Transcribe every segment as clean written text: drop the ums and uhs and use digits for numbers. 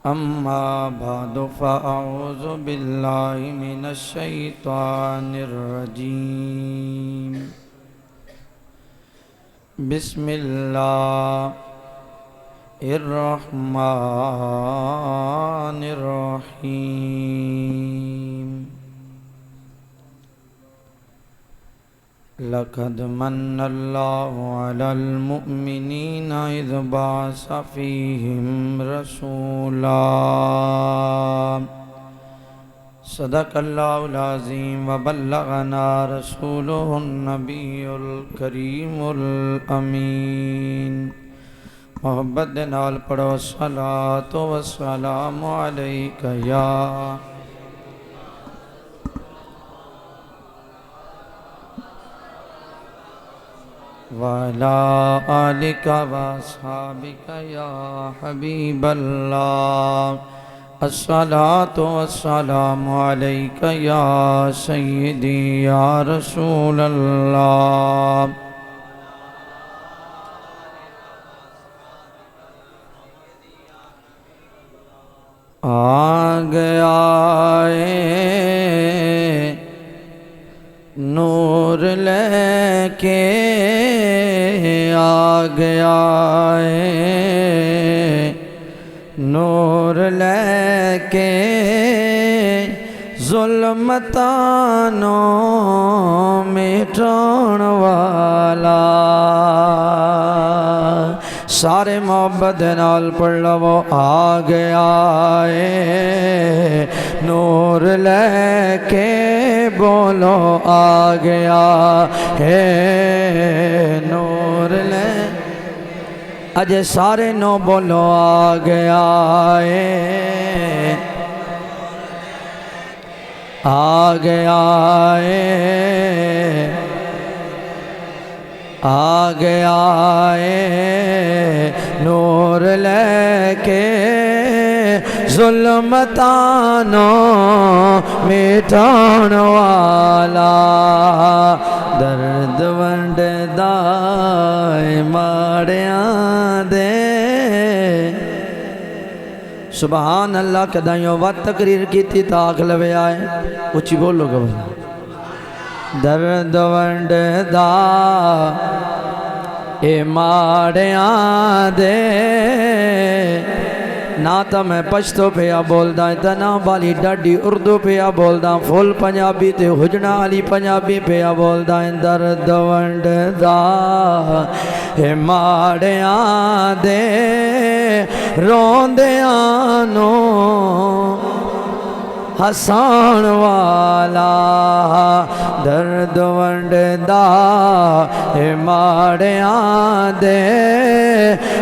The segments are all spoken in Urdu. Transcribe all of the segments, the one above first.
أما بعد فأعوذ بالله من الشيطان الرجيم بسم الله الرحمن الرحيم لقد من الله على المؤمنين إذ بعث فيهم رسولا صدق الله العظيم وبلغنا رسوله النبي الكريم الأمين محبت دے نال پڑھو الصلاۃ والسلام علیک یا وعلى آلك وأصحابك يا حبيب الله الصلاة والسلام عليك يا سيدي يا رسول الله آ گیا نور لے کے آ گیا نور لے کے ظلمتانوں مٹان والا سارے محبت نال پڑھ لو آ گیا نور لے کے بولو آ گیا ہے نور لے اجے سارے نو بولو آ گیا آ گیا آ گیا نور لے کے ظلمتانوں مٹان والا درد ونڈ دائے ماڑیاں دے سبحان اللہ کدائیوں وقت تقریر کی تھی تاک لوے آئے اچھی بولو گا بھائی درد ونڈ دا اے ماڑیاں دے نہ تا میں پشتو پیا بولدا ہے نہ بالی ڈاڈی اردو پیا بولدا فل پنجابی تے حجنا علی پنجابی پیا بولدا ہے درد ونڈ دا اے ماڑیاں دے روندیاں نو ہسان والا درد ونڈ دا اے ماڑیاں دے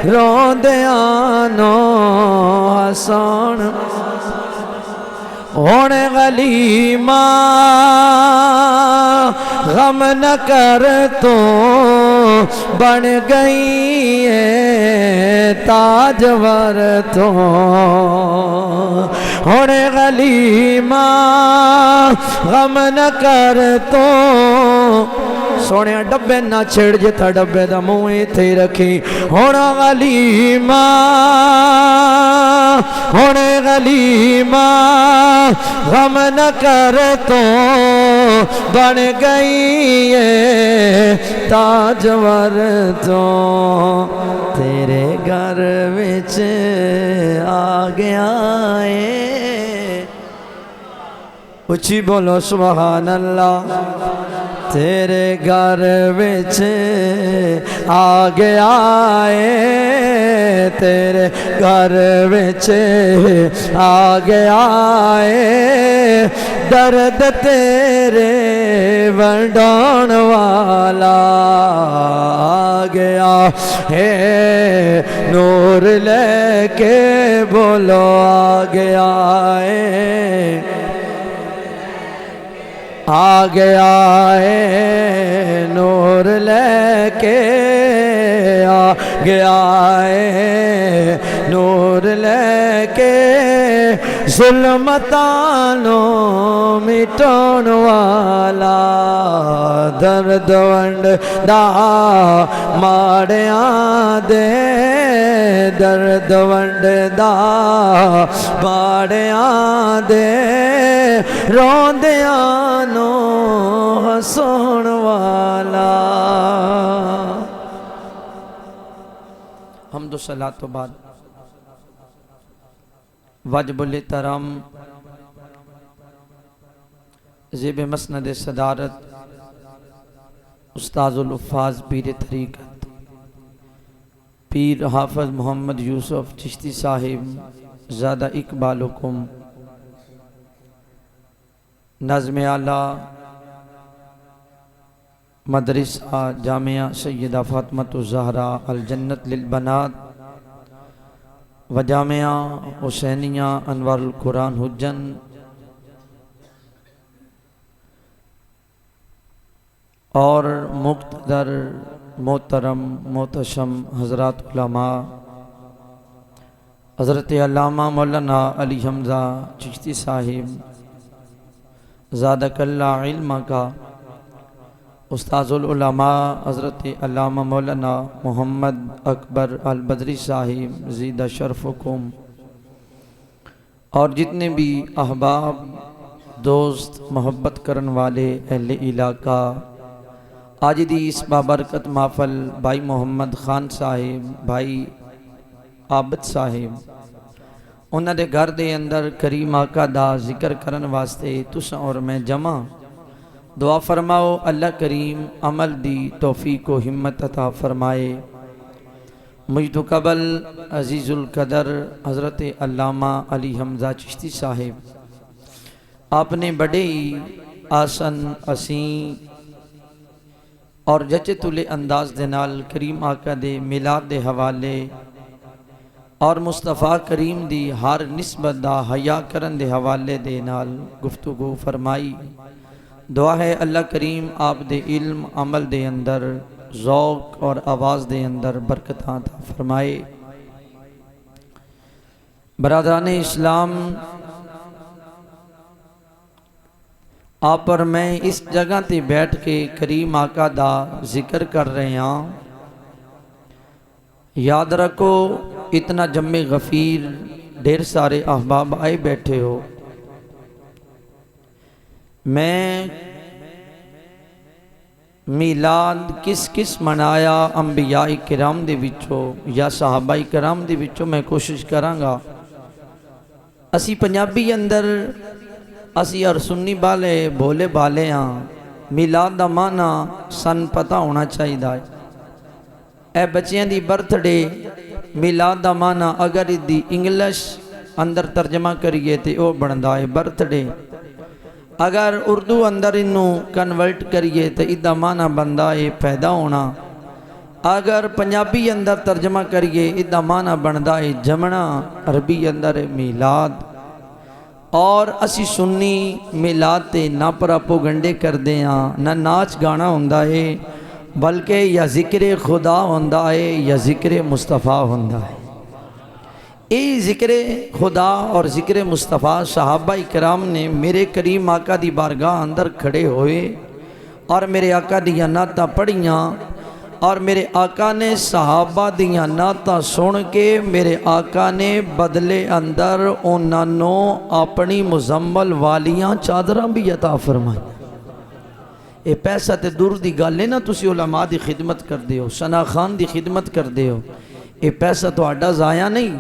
روندیاں نو ہسان ہونے غلیمہ غم نہ کر تو بن گئی تاجور تو ہونے غلیمہ غم نہ کر تو سونے ڈبے نہ چھڑ جتا ڈبے دا موئی تھی رکھی ہونا غلیمہ ہونے غلیمہ غم نہ کر تو بن گئی تاجور تو تیرے گھر وچ آ گیا اچھی بولو سبحان اللہ تیرے گھر وچ آ گیا تیرے گھر وچ آ گیا درد تیرے ونڈان والا آ گیا ہے نور لے کے بولو آ گیا آ گیا ہے نور لے کے آ گیا ہے نور لے کے ظلمتانوں مٹون والا درد ونڈ دا ماڑیاں دے درد ونڈ دا ماڑیاں دے روندیاں نو ہسون والا حمد و صلاۃ و بعد واجب الاحترام زیب مسند صدارت استاذ الحفاظ پیر طریقت پیر حافظ محمد یوسف چشتی صاحب زادہ اقبالکم نظم اعلیٰ مدرسہ جامعہ سیدہ فاطمۃ الزہرا الجنت للبنات و جامعہ حسینیہ انوار القرآن حجن اور مقتدر محترم محتشم حضرات علماء حضرت علامہ مولانا علی حمزہ چشتی صاحب زادک اللہ علم کا استاذ العلماء حضرت علامہ مولانا محمد اکبر البدری صاحب زید شرفکم اور جتنے بھی احباب دوست محبت کرن والے اہل علاقہ آج دی اس بابرکت محفل بھائی محمد خان صاحب بھائی عابد صاحب انہاں دے گھر دے اندر کریم آقا دا ذکر کرن واسطے تساں اور میں جمع دعا فرماؤ اللہ کریم عمل دی توفیق و ہمت عطا فرمائے مجھ تو قبل عزیز القدر حضرت علامہ علی حمزہ چشتی صاحب آپ نے بڑے ہی آسن اسیں اور جچے تلے انداز دے نال کریم آقا دے میلاد دے حوالے اور مصطفیٰ کریم دی ہر نسبت دا حیا کرن دے حوالے دے نال گفتگو فرمائی دعا ہے اللہ کریم آپ دے علم عمل دے اندر ذوق اور آواز دے اندر برکتاں عطا فرمائے برادران اسلام آپ پر میں اس جگہ تے بیٹھ کے کریم آقا دا ذکر کر رہے ہیں یاد رکھو اتنا جمع غفیر ڈھیر سارے احباب آئے بیٹھے ہو میں میلاد کس منایا انبیاء کرام دے وچوں یا صحابہ کرام دے وچوں میں کوشش کرانگا اسی پنجابی اندر اسی اور سنی بالے بھولے بالے ہاں میلاد دا معنی سن پتہ ہونا چاہیے دا اے بچیاں دی برتھ ڈے میلاد دا معنی اگر دی انگلش اندر ترجمہ کریے تے او بندا ہے برتھ ڈے اگر اردو اندر انہوں کنورٹ کریے تو ادھا معنی بندہ ہے پیدا ہونا اگر پنجابی اندر ترجمہ کریے ادھا معنی بندہ ہے جمنا عربی اندر میلاد اور اسی سنی میلاد تے نہ پراپو گنڈے کر دے ہاں نہ ناچ گانا ہوندہ ہے بلکہ یا ذکر خدا ہوندہ ہے یا ذکر مصطفیٰ ہوندہ ہے اے ذکر خدا اور ذکر مصطفیٰ صحابہ کرام نے میرے کریم آقا دی بارگاہ اندر کھڑے ہوئے اور میرے آقا دیاں نعتاں پڑھیاں اور میرے آقا نے صحابہ دیاں نعتاں سن کے میرے آقا نے بدلے اندر انہوں اپنی مزمل والیاں چادراں بھی عطا فرمائیں اے پیسہ تے دور دی گالے نا تسی علماء دی خدمت کر دے ہو ثنا خان دی خدمت کر دے ہو اے پیسہ تو آڈا ضائع نہیں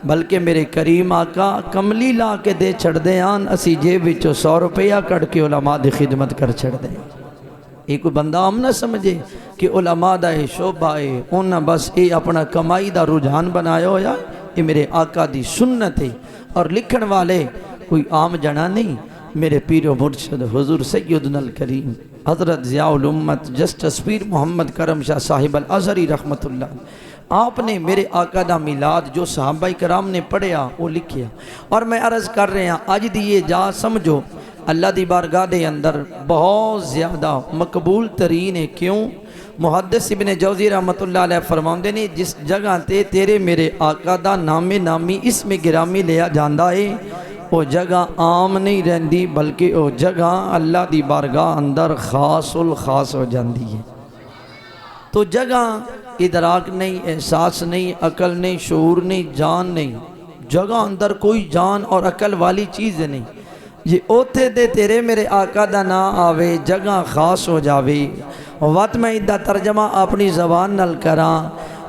بلکہ میرے کریم آقا کملی لا کے دے چھڑ دے آن اسی جیب وچو 100 روپیہ کڑ کے علماء دی خدمت کر چھڑ دے ایک کوئی بندہ ہم نہ سمجھے کہ علماء دا شعبہ ہے انہاں بس اے اپنا کمائی دا رجحان بنایا ہویا یہ میرے آقا دی سنت ہے اور لکھن والے کوئی عام جنا نہیں میرے پیر و مرشد حضور سیدنا الکریم حضرت ضیاء الامت جسٹس پیر محمد کرم شاہ صاحب الازہری رحمت اللہ آپ نے میرے آقا دا میلاد جو صحابہ کرام نے پڑھیا وہ لکھیا اور میں عرض کر رہے ہیں آج دیئے جا سمجھو اللہ دی بارگاہ دے اندر بہت زیادہ مقبول ترین ہے کیوں محدث ابن جوزی رحمت اللہ علیہ فرماؤندے نے جس جگہ تے تیرے میرے آقا دا نام نامی اسم گرامی لیا جاندہ ہے وہ جگہ عام نہیں رہندی بلکہ وہ جگہ اللہ دی بارگاہ اندر خاص الخاص ہو جاندی ہے۔ تو جگہ ادراک نہیں، احساس نہیں، عقل نہیں، شعور نہیں، جان نہیں، جگہ اندر کوئی جان اور عقل والی چیز نہیں۔ یہ اوتھے دے تیرے میرے آقا دا نا آوے جگہ خاص ہو جاوے۔ وقت میں ادھا ترجمہ اپنی زبان نل کراں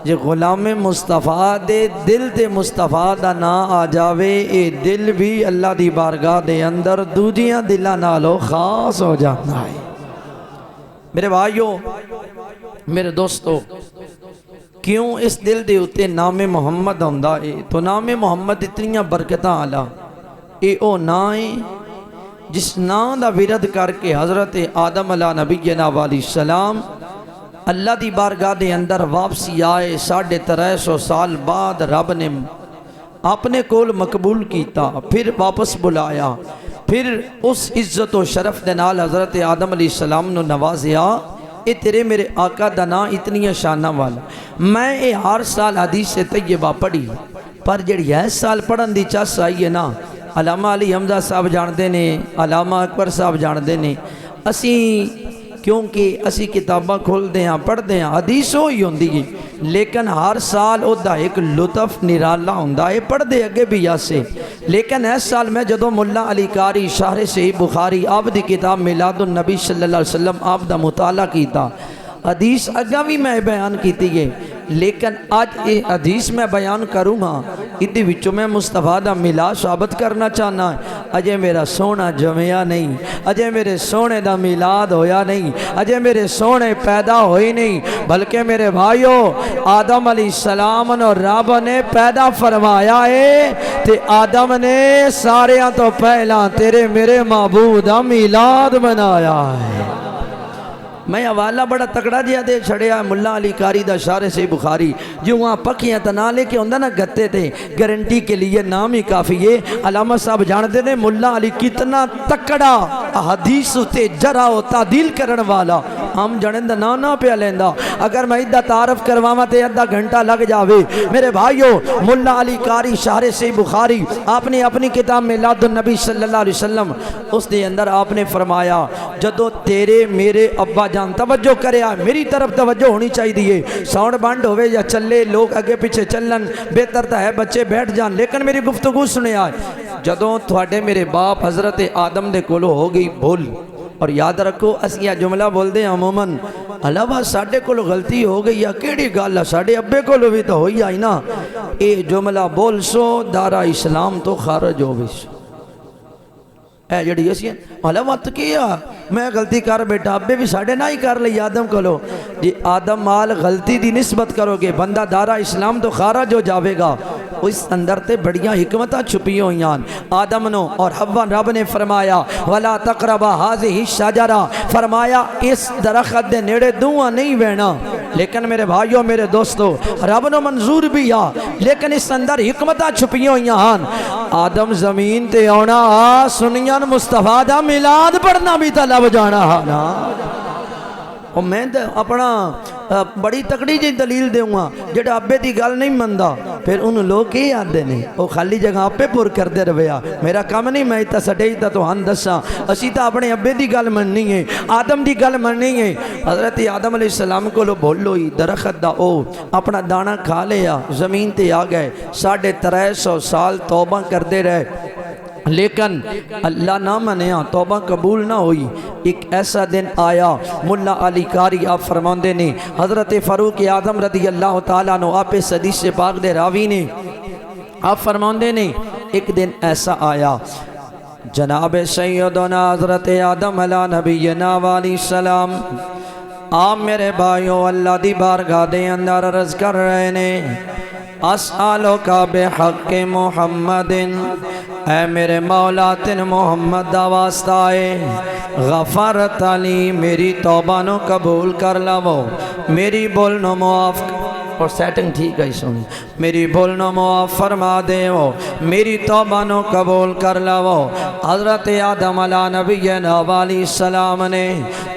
جے غلام مصطفیٰ دے دل تے مصطفیٰ دا نا آ جاوے اے دل بھی اللہ دی بارگاہ دے اندر دوجیاں دلہ نالو خاص ہو جاتا ہے۔ میرے بھائیوں، میرے دوستو، کیوں اس دل دے اتے نام محمد ہوندہ ہے؟ تو نام محمد اتنیاں برکتاں آلہ اے او نائیں جس نام دا ورد کر کے حضرت آدم علیہ نبینا علیہ السلام اللہ دی بارگاہ دے اندر واپسی آئے 350 سال بعد رب نے اپنے کول مقبول کیتا، پھر واپس بلایا، پھر اس عزت و شرف دے نال حضرت آدم علیہ السلام نو نوازیا۔ اے تیرے میرے آقا دا نا اتنی شانہ والا۔ میں اے ہر سال حدیث طیبہ پڑھی، پر جڑی ہے سال پڑھن دی چاس آئی ہے نا، علامہ علی حمزہ صاحب جاندے نے، علامہ اکبر صاحب جاندے نے، اسی کیونکہ اسی کتاباں کھول دے ہیں پڑھ دے ہیں حدیث ہوئی ہوندی ہے، لیکن ہر سال او دا ایک لطف نرالا ہوندہ ہے، پڑھ دے اگے بھی یاسے۔ لیکن اس سال میں جدو ملا علی قاری شارح صحیح بخاری آپ دی کتاب میلاد النبی صلی اللہ علیہ وسلم آپ دا مطالعہ کیتا، حدیث اگا بھی میں بیان کیتی ہے، لیکن آج یہ حدیث میں بیان کروں گا ادھی وچوں میں مصطفیٰ دا میلاد ثابت کرنا چاہنا ہے۔ اجے میرا سونا جمعیا نہیں، اجے میرے سونے دا میلاد ہویا نہیں، اجے میرے سونے پیدا ہوئی نہیں، بلکہ میرے بھائیوں آدم علیہ السلام نو رب نے پیدا فرمایا ہے، تے آدم نے ساریاں تو پہلا تیرے میرے معبود دا میلاد بنایا ہے۔ میں حوالہ بڑا تکڑا جیا دے چھڑیا ملا علی قاری دا شارح صحیح بخاری، جو وہاں پکیاں تنا لے کے ہوندہ نا گتے تھے، گارنٹی کے لیے نام ہی کافی ہے۔ علامہ صاحب جاندے نے ملا علی کتنا تکڑا حدیث تے جرح و تعدیل کرن والا، ہم جنن دا نا پہ لیندہ، اگر میں ادھا تعارف کرواما تے ادھا گھنٹہ لگ جاوے۔ میرے بھائیوں، ملا علی قاری شارح صحیح بخاری آپ نے اپنی کتاب میلاد النبی صلی اللہ علیہ وسلم اس دے اندر آپ نے فرمایا جدو تیرے میرے ابا جان توجہ کرے آئے، میری طرف توجہ ہونی چاہی دیئے، ساؤنڈ بانڈ ہوئے یا چلے لوگ اگے پیچھے چلن بہتر تا ہے بچے بیٹھ جان، لیکن میری گفتگو سنے آئے۔ جدوں تھوڑے میرے باپ حضرت آدم دے کولو ہو گئی بھول، اور یاد رکھو اسیہ جملہ بول دیں عموماً علاوہ ساڑھے کولو غلطی ہو گئی یا کیڑی گالا ساڑھے ابے کولو بھی تو ہوئی آئی نا، اے جملہ بول سو دارہ اسلام تو خارج ہو بھی سو۔ اے جڑی اسی علاوہ تو کیا میں غلطی کر بیٹا ابے بھی ساڑھے نہ ہی کر لئی آدم کولو، جی آدم مال غلطی دی نسبت کرو گے بندہ دارہ اسلام تو خارج ہو جاوے گا۔ اس اندر تے بڑیاں حکمتہ چھپی ہوئیاں۔ آدم نو اور حوا رب نے فرمایا وَلَا تَقْرَبَا هَذِهِ الشَّجَرَةَ، فرمایا اس درخت دے نیڑے دعا نہیں بینا۔ لیکن میرے بھائیوں میرے دوستو رب نو منظور بھی آ، لیکن اس اندر حکمتہ چھپی ہوئیاں۔ آدم زمین تے ہونا سنیاں مصطفیٰ دا میلاد پڑھنا بھی طلب جانا نا۔ اور میں اپنا بڑی تکڑی جی دلیل دے ہوا جڑا ابے دی گل نہیں مندہ، پھر ان لوگ کی آدھے نہیں وہ خالی جگہ اپے پور کر دے رویا، میرا کام نہیں میں تا سٹے تا تو ہن دساں، اسی تا اپنے ابے دی گل مننی ہے، آدم دی گل مننی ہے۔ حضرت آدم علیہ السلام کو لو بھولو ہی درخت دا او اپنا دانا کھا لیا، زمین تے آ گئے، 350 سال توبہ کر دے رہے، لیکن اللہ نہ منیا، توبہ قبول نہ ہوئی۔ ایک ایسا دن آیا، ملا علی قاری آپ فرماندے نے حضرت فاروق اعظم رضی اللہ تعالیٰ عنہ آپ اس حدیث سے پاک دے راوی نے آپ فرماندے نے ایک دن ایسا آیا جناب سیدنا حضرت آدم علیہ نبینا علیہ السلام آپ میرے بھائیوں اللہ دی بارگاہ دے اندر عرض کر رہے نے اسألوک بحق محمد، اے میرے مولا تن محمد دا واسطہ ہے، غفرت علی میری توبہ نو قبول کر لو، میری بول نو معاف اور سیٹنگ ٹھیک ہے سنی میری بھول نو معاف فرما دیو میری توبہ نو قبول کر لو حضرت آدم علیہ نبینا علیہ السلام نے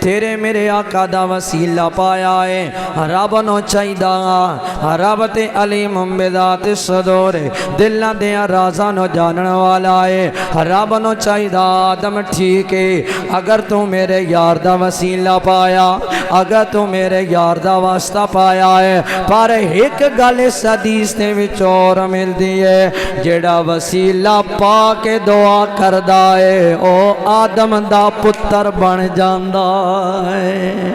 تیرے میرے آقا دا وسیلہ پایا ہے رب نو چاہیدا رب تے علیم بذات الصدور دل نہ دیا رازاں نو جانن والا ہے رب نو چاہیدا آدم ٹھیک ہے اگر تو میرے یار دا وسیلہ پایا اگر تو میرے یار دا واسطہ پایا ہے پر ایک گل اس حدیث دے وچ اور ملدی ہے جیڑا وسیلہ پا کے دعا کردا ہے او آدم دا پتر بن جاندا ہے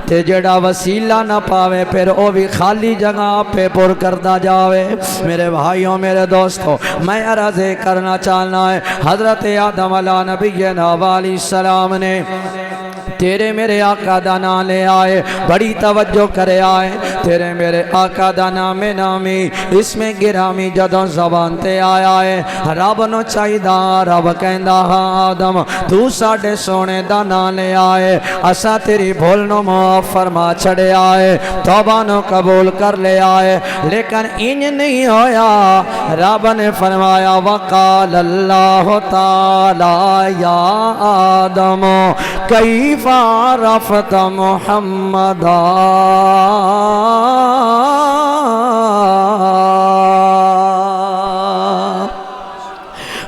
تے جیڑا وسیلہ نہ پاوے پھر او بھی خالی جگہ پہ پر کردا جاوے میرے بھائیوں میرے دوستوں میں عرض کرنا چاہنا ہے حضرت آدم علیہ نبینا علیہ السلام نے تیرے میرے آقا دا نام لے آئے بڑی توجہ کرے آئے تیرے میرے آقا دا نام نامی اس میں گرامی جدوں زبان تے آیا ہے رب نو چاہیدا رب کہندا ہاں آدم تو ساڈے سونے دا نام لے آئے اسا تیری بھول نو معاف فرما چھڑے آئے توبہ نو قبول کر لے آئے لیکن انج نہیں ہویا رب نے فرمایا وقال اللہ تعالی یا آدم کیف عرفت محمدا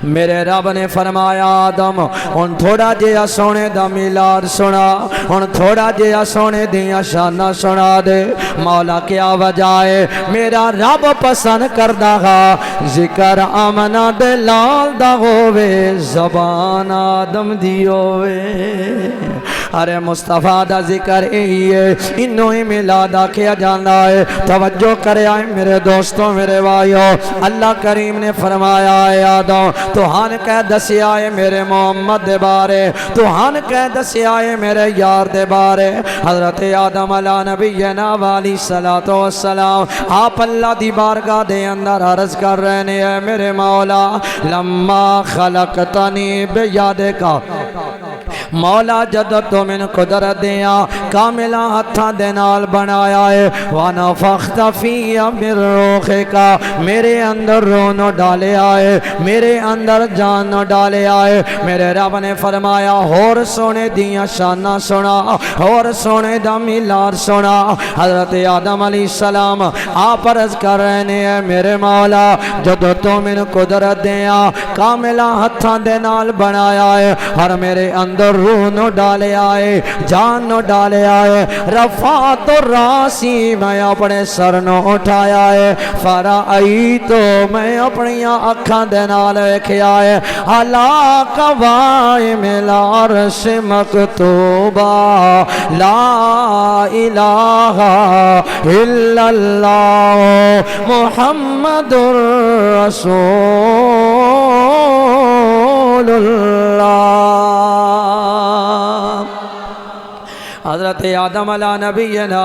میرے رب نے فرمایا آدم ان تھوڑا جیا سونے دا میلاد سنا ان تھوڑا جیا سونے دیا شانہ سنا دے مولا کیا وجہ ہے میرا رب پسند کردہ گا ذکر آمنہ دے لال دا ہووے زبان آدم دی ہووے ارے مصطفیٰ دا ذکر یہی ہے انہوں ہی میلادہ کیا جانا ہے توجہ کرے آئے میرے دوستوں میرے بھائیوں اللہ کریم نے فرمایا ہے آدم تو ہن کہہ دسی آئے میرے محمد دے بارے تو ہن کہہ دسی آئے میرے یار دے بارے حضرت آدم علیہ نبینا علیہ السلام آپ اللہ دی بارگاہ دے اندر عرض کر رہے ہیں میرے مولا لما خلقتنی بیادکا مولا جد تو من قدرت دیا کاملہ ہتھا دے نال بنایا ہے وَنَفَخْتَ فِيَّ مِن رُوحِكَ میرے اندر روح نو ڈالے آئے میرے اندر جان نو ڈالے آئے میرے رب نے فرمایا اور سونے دیا شانہ سنا اور سونے دا میلاد سنا حضرت آدم علیہ السلام آپ عرض کر رہے ہیں میرے مولا جد تو من قدرت دیا کاملہ ہتھا دے نال بنایا ہے ہر میرے اندر روح نو ڈالے آئے جان نو ڈالے آئے رفعت راسی میں اپنے سر نو اٹھایا ہے فرآئی تو میں اپنی اکھاں دے نال ویکھیا ہے علا قوائم العرش مکتوبہ لا الہ الا اللہ محمد رسول اللہ حضرت آدم علیہ نبینا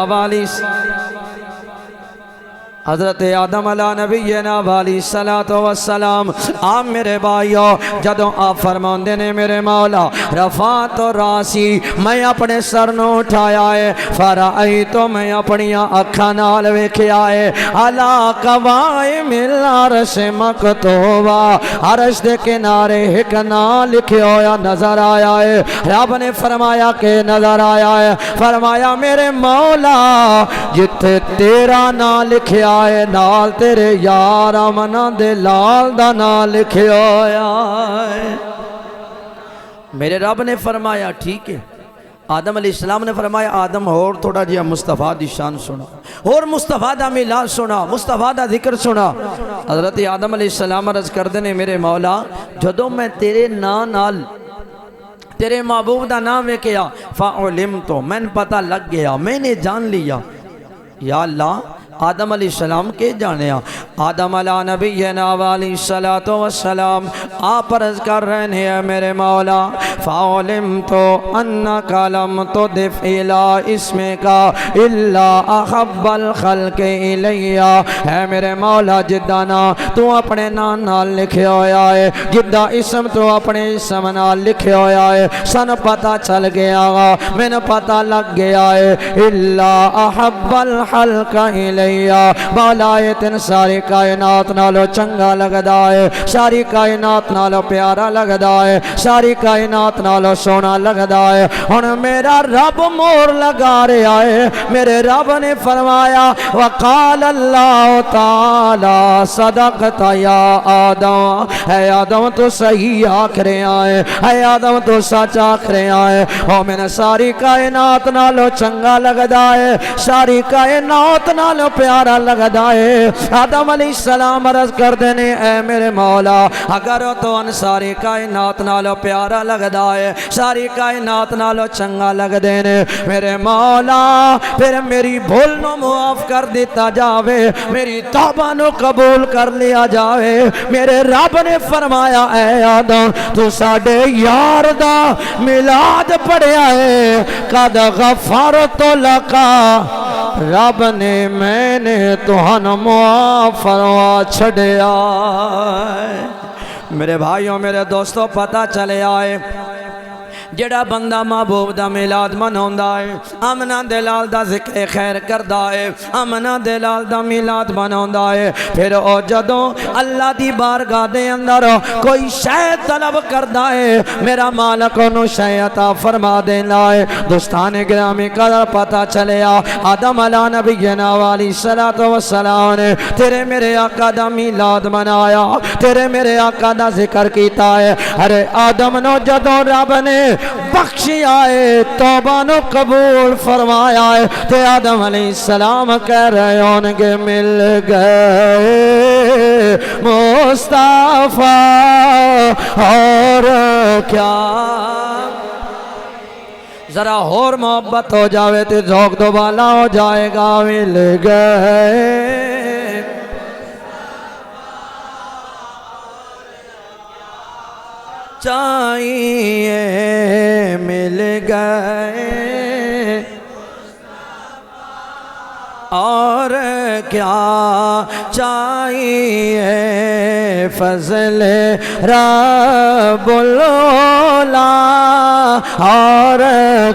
حضرت آدم علیہ نبینا علیہ السلام آپ میرے بھائیو جدوں آپ فرماندے نے میرے مولا رفعت راسی میں اپنے سر نو اٹھایا ہے فرآئی تو میں اپنی اکھاں نال ویکھیا ہے علا قوائم العرش مکتوبہ عرش دے کنارے ایک نام لکھیا ہوا نظر آیا ہے رب نے فرمایا کہ نظر آیا ہے فرمایا میرے مولا جتھے تیرا نام لکھیا آئے نال تیرے یار آمنہ دے لال دا نام لکھے آئے میرے رب نے فرمایا ٹھیک ہے آدم علیہ السلام نے فرمایا آدم اور تھوڑا جیا مصطفیٰ دی شان سنا اور مصطفیٰ دا میلاد سنا مصطفیٰ دا ذکر سنا حضرت آدم علیہ السلام عرض کر دینے میرے مولا جدوں میں تیرے نال تیرے محبوب دا نام ویکھیا فعلمت میں پتہ لگ گیا میں نے جان لیا یا اللہ آدم علیہ السلام کے جانیا آدم علیہ نبینا علیہ السلام آپ عرض کر رہے ہیں میرے مولا فعلمت انک لم تضف الى اسمک الا احب الخلق الی اے میرے مولا جدانا تو اپنے نام نال لکھے ہویا ہے جدہ اسم تو اپنے اسم نال لکھے ہویا ہے سن پتہ چل گیا میں نے پتہ لگ گیا ہے الا احب الخلق الی لیا مولا تین ساری کائنات نالو چنگا لگدا ہے ساری کائنات نالو پیارا لگدا ہے ساری کائنات نالو سونا لگدا ہے ہن میرا رب مور لگا رہا ہے میرے رب نے فرمایا وقال اللہ تعالی صدقت یا آدم اے آدم تو صحیح آکھ رہا ہے اے آدم تو سچ آکھ رہا ہے او میں نے ساری کائنات نالو چنگا لگدا ہے ساری کائنات نالو پیارا لگدا ہے آدم علیہ السلام عرض کر دینے اے میرے مولا اگر تو ان ساری کائنات نالو پیارا لگدا ہے ساری کائنات نالو چنگا لگ دینے میرے مولا پھر میری بھول نو معاف کر دیتا جاوے میری توبہ نو قبول کر لیا جاوے میرے رب نے فرمایا اے آدم تو ساڑھے یار دا میلاد پڑھیا ہے قد غفرت لکا رب نے میں نے تہن معاف فرما چھڑیا میرے بھائیوں میرے دوستوں پتہ چلے آئے جڑا بندہ محبوب دا میلاد مناوندا ہے امنا دلال دا ذکر خیر کردا ہے امنا دلال دا میلاد مناوندا ہے پھر او جدوں اللہ دی بارگاہ دے اندر کوئی شے طلب کردا ہے میرا مالک انہوں شے عطا فرما دینا ہے دوستان گرامی قدر پتہ چلیا آدم علیہ نبینا والی صلاۃ والسلام نے تیرے میرے آقا دا میلاد منایا تیرے میرے آقا دا ذکر کیتا ہے ارے آدم نو جدوں رب نے بخشی آئے توبہ نو قبول فرمایا ہے تے آدم علیہ السلام کہہ رہے ہونگے مل گئے مصطفیٰ اور کیا ذرا اور محبت ہو جاوے تے ذوق دوبالا ہو جائے گا مل گئے چاہیے مل گئے اور کیا چاہیے فضل رب العلا اور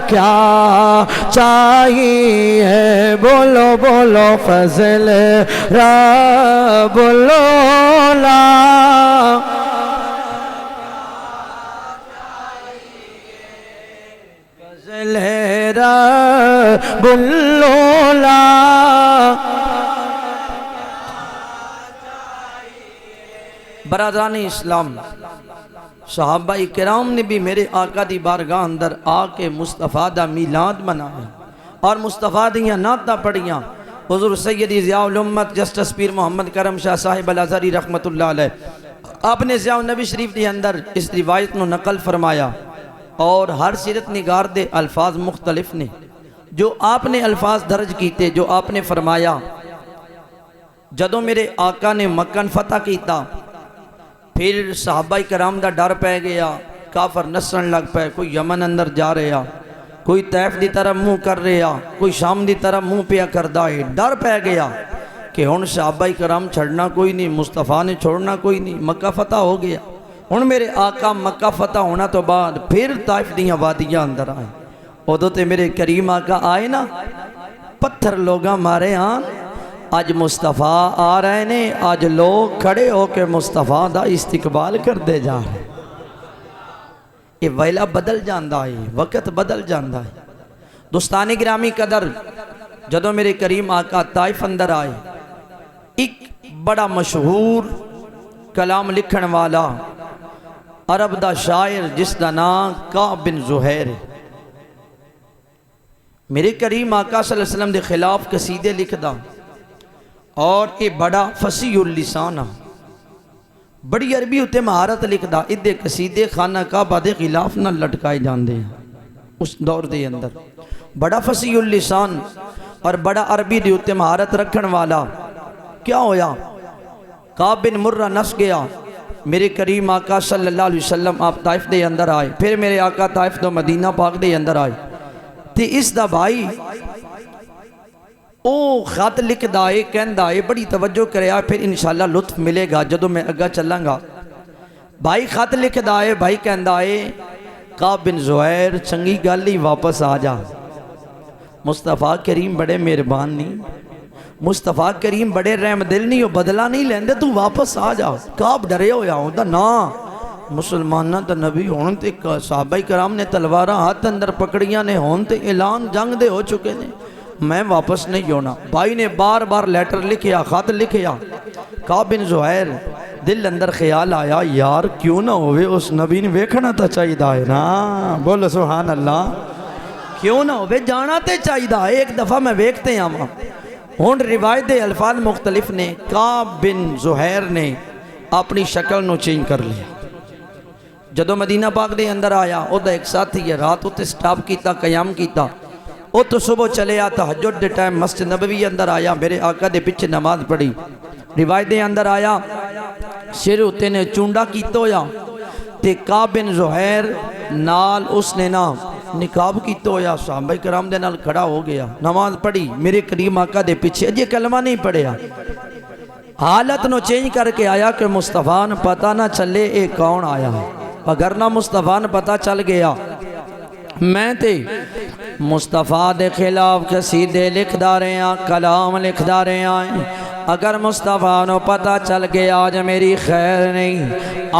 کیا چاہیے بولو بولو فضل رب العلا بلولا برادران اسلام صحابہ کرام نے بھی میرے آقا دی بارگاہ اندر آ کے مصطفیٰ دا میلاد منایا اور مصطفیٰ دیاں نعتاں پڑھیاں حضور سیدی ضیاء الامت جسٹس پیر محمد کرم شاہ صاحب الازہری رحمت اللہ علیہ آپ نے ضیاء النبی شریف دی اندر اس روایت نو نقل فرمایا اور ہر سیرت نگار دے الفاظ مختلف نے جو آپ نے الفاظ درج کیتے جو آپ نے فرمایا جدوں میرے آقا نے مکن فتح کیتا پھر صحابہ کرام دا ڈر پہ گیا کافر نسن لگ پہ کوئی یمن اندر جا رہا کوئی طیف دی طرف منہ کر رہا کوئی شام دی طرف منہ پیا کردہ ہے ڈر پہ گیا کہ ہن صحابہ کرام چھڑنا کوئی نہیں مصطفیٰ نے چھوڑنا کوئی نہیں مکہ فتح ہو گیا ہن میرے آقا مکہ فتح ہونا تو بعد پھر طائف دیاں وادیاں اندر آئے ادو تے میرے کریم آقا آئے نا پتھر لوگاں مارے آن آج مصطفیٰ آ رہے نے آج لوگ کھڑے ہو کے مصطفیٰ دا استقبال کر دے جا رہے یہ ویلہ بدل جاندہ ہے وقت بدل جاندہ ہے دوستان گرامی قدر جدو میرے کریم آقا طائف اندر آئے ایک بڑا مشہور کلام لکھن والا عرب دا شاعر جس دا نام کعب بن زہیر میرے کریم آقا صلی اللہ علیہ وسلم دے خلاف قصیدے لکھ دا اور یہ بڑا فصیح اللسان بڑی عربی ہوتے مہارت لکھ دا ادھے قصیدے خانہ کعبہ دے خلاف نہ لٹکائے جان دے اس دور دے اندر بڑا فصیح اللسان اور بڑا عربی دے ہوتے مہارت رکھن والا کیا ہویا کعب بن مرہ نس گیا میرے کریم آقا صلی اللہ علیہ وسلم آپ طائف دے اندر آئے پھر میرے آقا طائف دو مدینہ پاک دے اندر آئے تے اس دا بھائی او خط لکھ دائے کہن دائے بڑی توجہ کرے آئے پھر انشاءاللہ لطف ملے گا جدو میں اگا چلیں گا بھائی خط لکھ دائے بھائی کہن دائے کعب بن زہیر چنگی گالی واپس آ جا مصطفیٰ کریم بڑے مہربان نہیں مصطفیٰ کریم بڑے رحم دل نہیں ہو، بدلہ نہیں لیندے، تو واپس آ جا۔ کعب ڈرے ہویا ہوں دا نا مسلمانہ دا نبی ہون تے صحابہ کرام نے تلوارہ ہاتھ اندر پکڑیاں نے ہون تے اعلان جنگ دے ہو چکے نے، میں واپس نہیں ہونا۔ بھائی نے بار بار لیٹر لکھیا، خط لکھیا۔ کعب بن زہیر دل اندر خیال آیا یار کیوں نہ ہوئے اس نبی نے ویکھنا تا چاہیے ہے نا، بول سبحان اللہ، کیوں نہ ہوئے جانا تے چاہیے، ایک دفعہ میں ویکھتے ہیں ہم ہون روایت الفاظ مختلف نے۔ کعب بن زہیر نے اپنی شکل نو چینج کر لیا، جدو مدینہ پاک دے اندر آیا او دا ایک ساتھی ہے، رات ہوتے سٹاپ کیتا، قیام کیتا، او تو صبح چلے آتا تہجد دے ٹائم مسجد نبوی اندر آیا، میرے آقا دے پیچھے نماز پڑھی، روایت دے اندر آیا سر ہوتے نے چونڈا کیتا ہویا تے کعب بن زہیر نال اس نے نقاب کیتا ہویا، صحابہ کرام دے نال کھڑا ہو گیا، نماز پڑھی، میرے کریم آقا دے پیچھے اجے کلمہ نہیں پڑھیا، حالت نو چینج کر کے آیا کہ مصطفیٰ نے پتہ نہ چلے اے کون آیا، اگر نہ مصطفیٰ نے پتہ چل گیا میں تے مصطفیٰ دے خلاف قصیدے لکھ دا رہے ہیں، کلام لکھ دا رہے ہیں، اگر مصطفیٰ نو پتہ چل گیا آج میری خیر نہیں،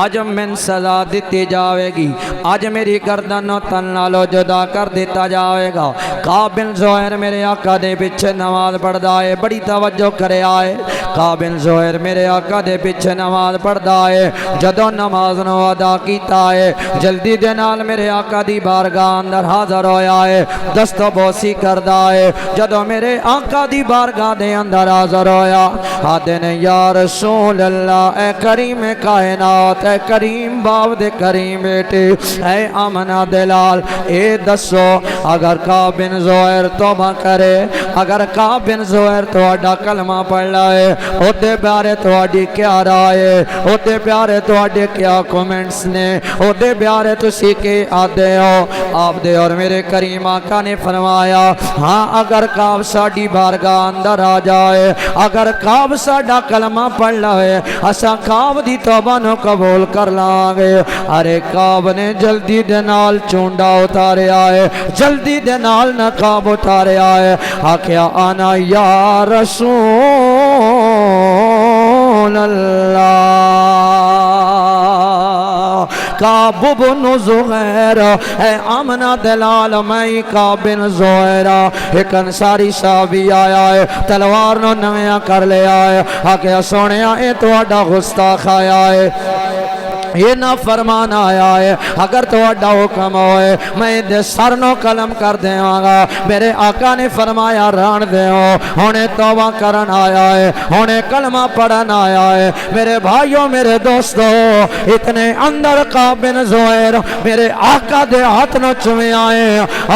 آج من سزا دیتی جاوے گی، آج میری گردن و تن نالو جدا کر دیتا جاوے گا۔ کعب بن زہیر میرے آقا دے پیچھے نماز پڑھدا ہے، بڑی توجہ کرے آئے، کعب بن زہیر میرے آقا دے پیچھے نماز پڑھدا ہے، جدو نماز نو ادا کیتا ہے جلدی دے نال میرے آقا دی بارگاہ اندر حاضر ہویا ہے، دست و بوسی کردہ ہے، جدو میرے آقا دی بارگاہ دے اندر حاضر ہویا آدھے نے یا رسول اللہ، اے کریم کائنات، اے کریم باپ دے کریم بیٹے، اے آمنہ دلال، اے دسو اگر کعب بن زہیر توبہ کرے، اگر کعب بن زہیر توڑا کلمہ پڑھ لائے، ہوتے پیارے توڑی کیا رائے، ہوتے پیارے توڑی کیا کومنٹس نے، ہوتے پیارے تو سیکھے آدھے ہو آپ دے، اور میرے کریم آقا نے فرمایا ہاں اگر کعب ساڑی بارگاہ اندر آ جائے، اگر کعب ساڑا کلمہ پڑھ لائے، اسا کعب دی توبہ نو قبول کر لانگے۔ ارے کعب نے جلدی دے نال چونڈا اتارے آئے، جلدی دے نال نقاب اتارے آئے، آکھیا آنا یا رسول اللہ، کعب بن زہیر، اے آمنہ دلال میں کعب بن زہیر، ایک انصاری صحابی آیا ہے، تلوار نو نویاں کر لے آئے، آکے سونیا اے تو اڈا گستاخ آیا ہے، یہ نہ فرمان آیا ہے، اگر تو اڈا حکم ہوئے میں دے سر نو قلم کر دیں آگا۔ میرے آقا نے فرمایا ران دے ہو، ہونے توبہ کرن آیا ہے، ہونے کلمہ پڑھن آیا ہے۔ میرے بھائیوں میرے دوستو، اتنے اندر کعب بن زہیر میرے آقا دے ہاتھ نو چومے آئے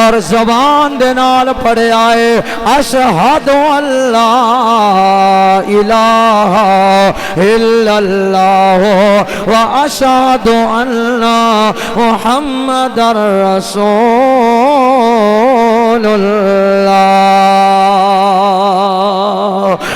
اور زبان دے نال پڑھے آئے اشہد اللہ الہ الا اللہ و اشہد ان محمد رسول اللہ۔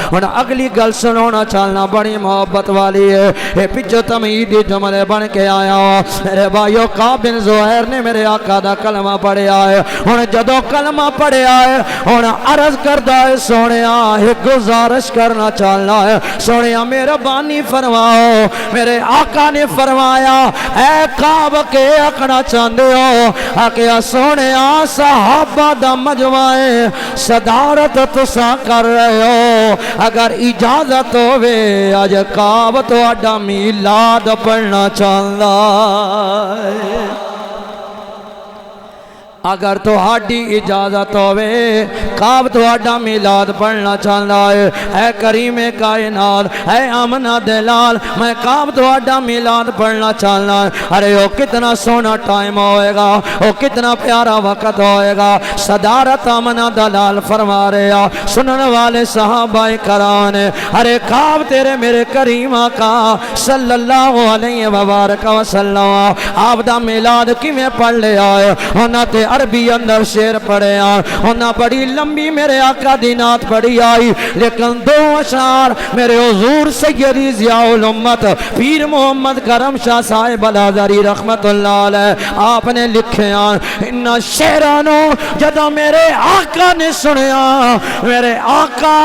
اور اگلی گل سنونا چالنا بڑی محبت والی ہے، اے پچھو تمہیدی جملے بن کے آیا ہوں۔ میرے بھائیو کعب بن زہیر نے میرے آقا دا کلمہ پڑھے آئے، اور جدو کلمہ پڑھے آئے اور عرض کردہ ہے سونیا ایک گزارش کرنا چالنا ہے، سونیا میرا بانی فرماؤ۔ میرے آقا نے فرمایا اے کعب کے اکڑا چاندے ہو، آکیا سونیا صحابہ دا مجمعے صدارت تسا کر رہے ہو، اگر اجازت ہوئے آج کعب تو اڈا میلاد پڑھنا چاہتا ہے، اگر تو ہاڈی اجازت ہوئے کعب تو اڈا میلاد پڑھنا چاہتا ہے۔ اے کریم کائنات، اے آمنہ دلال، میں کعب تو اڈا میلاد پڑھنا چاہتا ہے۔ ارے وہ کتنا سونا ٹائم ہوئے گا، وہ کتنا پیارا وقت ہوئے گا۔ صدارت آمنہ دلال فرما رہے ہیں سنن والے صحابہ کرام نے، ارے کعب تیرے میرے کریم آقا صلی اللہ علیہ وبارک وسلم آپ دا میلاد کی میں پڑھ لے آئے، انہاں تے عربی اندر شعر پڑھے انہاں بڑی لمبی میرے آقا دی نعت پڑھی آئی، لیکن دو اشعار میرے حضور سیدی ضیاء الامت پیر محمد کرم شاہ صاحب الازہری رحمت اللہ علیہ آپ نے لکھے ان شعرانو جدہ میرے آقا نے سنیا، میرے آقا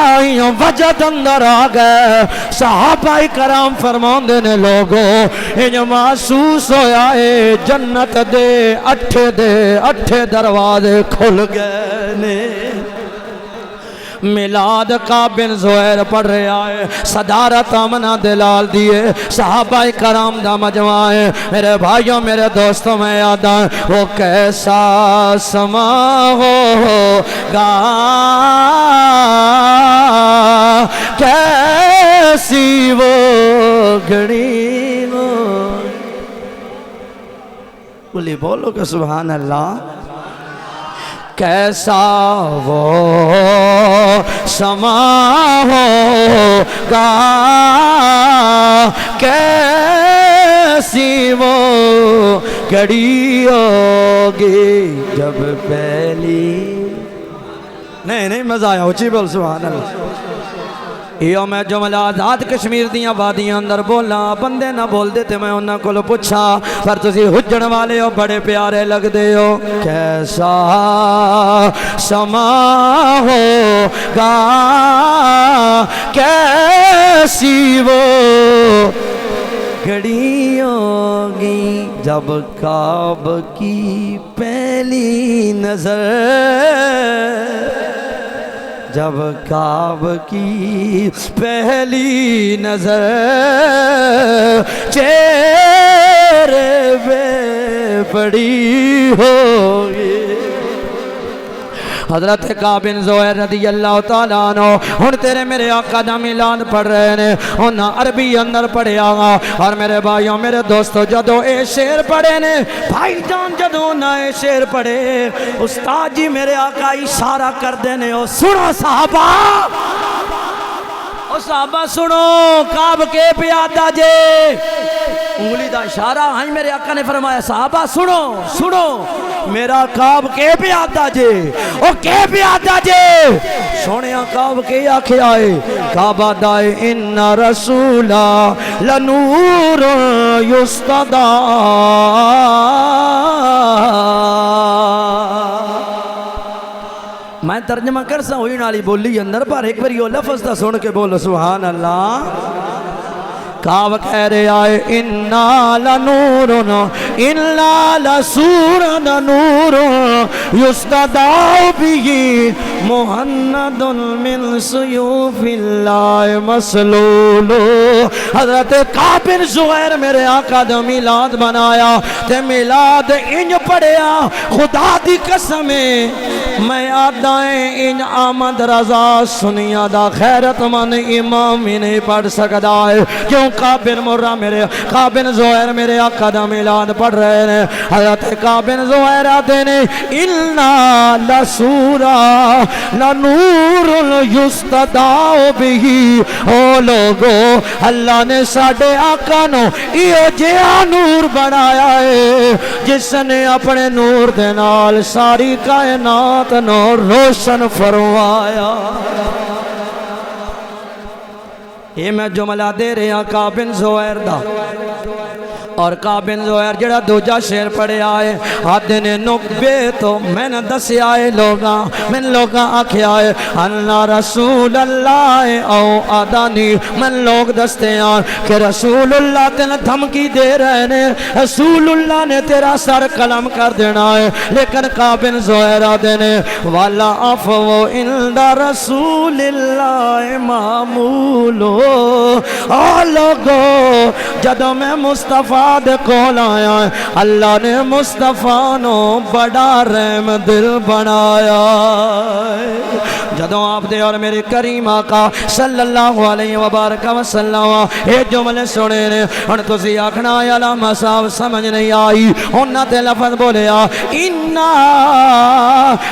وجد اندر آ گئے۔ صحابہ کرام فرماندے نے لوگو انج محسوس ہویا ہے جنت دے اٹھے دروازے کھل گئے نے۔ میلاد کا بن زہیر پڑھ رہا ہے، صدارت آمنہ دلال دیے، صحابہ کرام دا مجمع ہے۔ میرے بھائیوں میرے دوستوں میں یاد آئے وہ کیسا سما ہوگا، کیسی وہ گھڑی ہو، بولی بولو کہ سبحان اللہ، کیسا وہ سما ہوگا، کیسی وہ گھڑی ہوگی جب پہلی، نہیں مزہ آیا اچھی بول سبحان اللہ۔ یہ میں جملہ آزاد کشمیر دیاں وادیاں اندر بولا، بندے نہ بول دیتے میں انہاں کو لو پوچھا، پر تسی حجن والے ہو بڑے پیارے لگ دے ہو۔ کیسا سما ہوگا، کیسی وہ گھڑی ہوگی جب خواب کی پہلی نظر، جب خواب کی پہلی نظر چہرے پہ پڑی ہوگی۔ حضرت کعب بن زہیر رضی اللہ تعالیٰ عنہ ہن تیرے میرے آقا دا میلاد پڑھ رہے نے، انہاں عربی اندر پڑھیا گا، اور میرے بھائیوں میرے دوستو جدو اے شعر پڑھے نے، بھائی جان جدو نہ اے شعر پڑھے، استاد جی میرے آقا اشارہ کر دینے، او سنو صحابہ، او صحابہ سنو، کعب کے پیادہ جے، انگلی دا اشارہ ہاں میرے آقا نے فرمایا صحابہ سنو سنو، میرا کعب کے پیادہ جے، او کے پیادہ جے، سونے کعب کے آکھے آئے، کعب آدائے ان رسولا لنور یستدا، میں ترجمہ کر سا ہوئی نالی بولی اندر پر ایک بار یہ لفظ دا سن کے بولو سبحان اللہ۔ کعب کہہ رہے آئے اِنَّا لَنُورٌ اِنَّا لَسُورٌ نُورٌ يُسْتَدَعُ بِهِ مُحَنَّدٌ مِّن سُيُوفِ اللَّهِ مَسْلُولُ۔ حضرت کعب بن زہیر میرے آقا دا میلاد بنایا تے میلاد انج پڑھیا، خدا دی قسمیں میں آدائیں ان آمد رضا سنیا دا خیرت من امام ہی نہیں پڑھ سکتا ہے، کیوں کعب بن مرہ میرے کعب بن زہیر میرے آقا دا میلاد پڑھ رہے ہیں۔ حضرت کعب بن زہیر آتے نے اِلَّا لَسُورَا لَنُورٌ يُسْتَدَعُ بِهِ، او لوگو اللہ نے ساڑھے آقا نو ایو جیا نور بنایا ہے جس نے اپنے نور دے نال ساری کائنات نو روشن فرمایا۔ یہ میں جملہ دے رہے ہیں کعب بن زہیر دا، اور کعب بن زہیر جڑا دوجا شعر پڑھے آئے آدھے نے نقبے تو میں نے دسی آئے لوگاں من لوگاں آکھے آئے اللہ رسول اللہ او آدانی، من لوگ دستے آن کہ رسول اللہ تینا دھمکی دے رہے نے، رسول اللہ نے تیرا سر قلم کر دینا ہے، لیکن کعب بن زہیر آدھے نے والا عفو عند رسول اللہ معمولو، آ لوگو جدو میں مصطفیٰ دے کول آیا ہے اللہ نے مصطفیٰ نو بڑا رحم دل بنایا ہے۔ جدو آپ دے اور میرے کریم آقا صلی اللہ علیہ وبارک وسلم اے جملے سنے نے، ان تو سی آکھنا علامہ صاحب سمجھ نہیں آئی، انہاں تے لفظ بولیا اِنَّا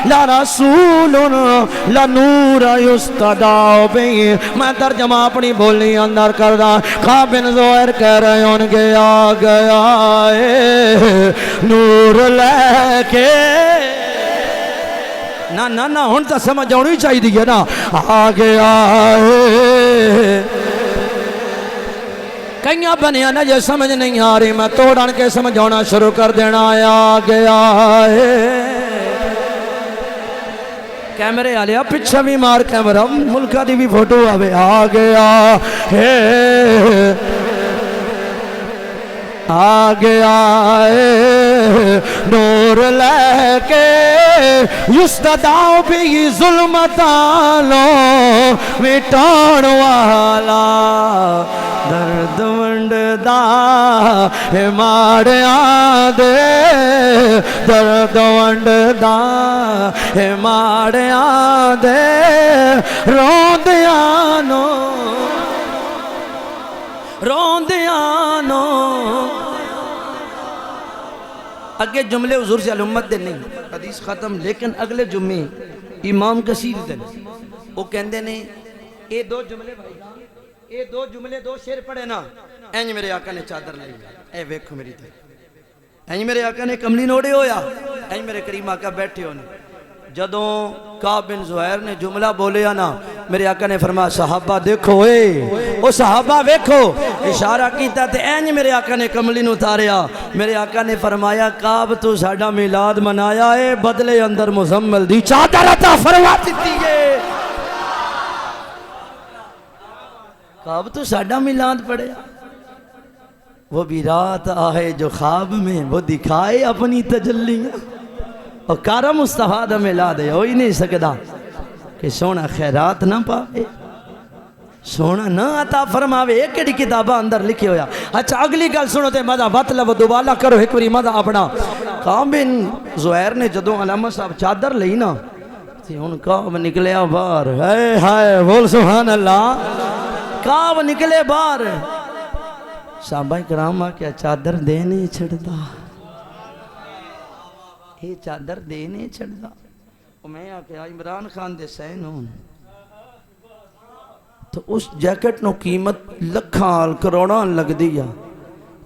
لَرَسُولٌ لَنُورَ يُسْتَدَعُ بِهِ، میں ترجمہ اپنی بولی اندر کر رہا، کعب بن زہیر کہہ رہے ان کے آ گیا ہے نور لے کے نہ نہ نہ ہن تو سمجھ آنی چاہیے نا آ گیا ہے کئیاں بنیا نا یہ سمجھ نہیں آ رہی میں توڑن کے سمجھانا شروع کر دینا آ گیا ہے کیمرے آلیا پیچھے بھی مار کیمرہ ملکہ دی بھی فوٹو آوے آ گیا ہے آ گیا ہے نور لے کے یستداؤ بھی ظلمتانو مٹان والا درد ونڈ دا ہے ماڑیاں دے درد ونڈ دا ہے ماڑیاں دے روندیانو روندیانو اگے جملے حضور سے الامت دے نہیں حدیث ختم لیکن اگلے جمعے امام کثیر دے وہ کہندے نے اے دو جملے بھائی اے دو جملے دو شعر پڑھے نا اینج میرے آقا نے چادر لائی اے ویکھو میری تے اینج میرے آقا نے کملی نوڑے ہویا اینج میرے کریم آقا بیٹھے ہونے جدوں کعب بن زہیر نے جملہ بولیا نا میرے آقا نے فرمایا صحابہ دیکھو او صحابہ ویکھو اشارہ کیتا تے اینج میرے آقا نے کملی نو اتاریا میرے آقا نے فرمایا کعب تو ساڈا میلاد منایا ہے بدلے اندر مزمل دی چادر عطا فرما دتی ہے کعب تو ساڈا میلاد پڑھیا وہ بھی رات آئے جو خواب میں وہ دکھائے اپنی تجلیاں اور کارا مصطفیٰ دا میلاد ہے ہو ہی نہیں سکدا کہ سونا خیرات نہ پاوے سونا نہ عطا فرماوے ایک کڑی کتابہ اندر لکھے ہویا اچھا اگلی گل سنو تے مدہ مطلب دوبالا کرو ایک بری مدہ اپنا کعب بن زہیر نے جدوں علامہ صاحب چادر لئی نا تے ان کعب نکلیا باہر اے ہائے بول سبحان اللہ کعب نکلے باہر صحابہ کرام کیا چادر دے نہیں چھڑدا یہ چادر دے نہیں چھڑدا میں آکے عمران خان دے سین ہوں تو اس جیکٹ نو قیمت لکھان کروڑان لگ دیا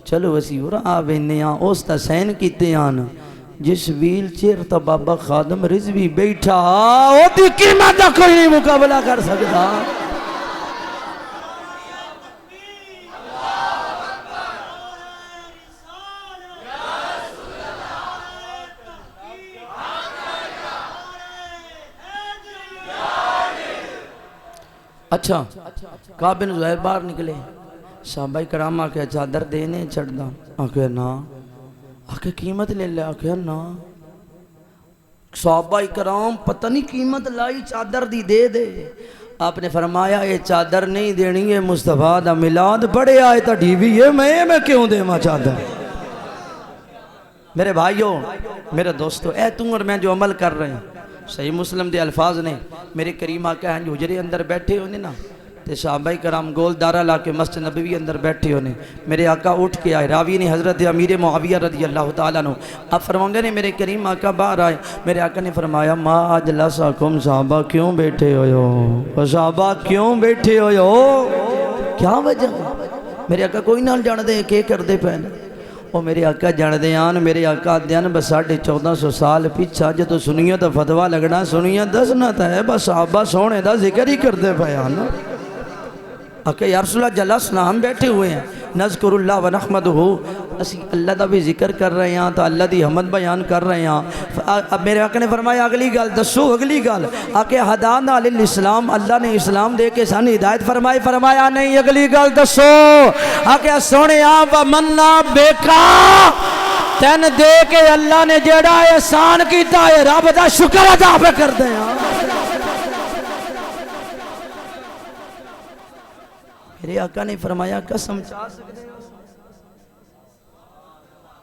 چلو وسی ہو رہا آوینے اس تا سین کیتے آنا جس ویل چیر تا بابا خادم رضوی بیٹھا وہ دی قیمت دا کوئی نہیں مقابلہ کر سکتا اچھا کعب بن زہیر باہر نکلے صحابہ کرام آکے چادر دینے چھڑدا آکے نا آکے قیمت لے لے آکے نا صحابہ کرام پتہ نہیں قیمت لائی چادر دی دے دے آپ نے فرمایا یہ چادر نہیں دینی ہے مصطفیٰ دا میلاد بڑے آئے تا ڈی وی ہے میں کیوں دے ماں چادر میرے بھائیوں میرے دوستو اے تم اور میں جو عمل کر رہے ہیں صحیح مسلم دے الفاظ نے میرے کریم آقا ہیں جو حجرے اندر بیٹھے ہونے نا تے صحابہ کرام گول دارہ لا کے مسجد نبوی اندر بیٹھے ہونے میرے آقا اٹھ کے آئے راوی نے حضرت امیر معاویہ رضی اللہ تعالیٰ عنہ آپ فرماؤں گے نے میرے کریم آقا باہر آئے میرے آقا نے فرمایا ما اجلسکم صحابہ کیوں بیٹھے ہو صحابہ کیوں بیٹھے ہو کیا وجہ میرے آقا کوئی نال جان دے کہ کر دے پہنے وہ میرے آقا جان دیان میرے آقا دیان بس 1450 سال پیچھا جدو سنیاں تو فتوہ لگنا سنیاں دسنا تا ہے بس صحابہ سونے دا ذکر ہی کر دے پیان آقا یا رسول اللہ جلسنا ہم بیٹھے ہوئے ہیں نذکر اللہ و نحمدہ اسی اللہ دا بھی ذکر کر رہے ہیں تو اللہ دی حمد بیان کر رہے ہیں اب میرے آقا نے فرمایا اگلی گل دسو اگلی گل آقا ہدانا للاسلام اللہ نے اسلام دے کے سانی ہدایت فرمایا نہیں اگلی گل دسو آقا سونے آپ مننا بیکا تین دے کے اللہ نے جیڑا احسان کیتا ہے رب دا شکر ادا پہ کر دیں میرے آقا نے فرمایا قسم چاہ سکتے ہو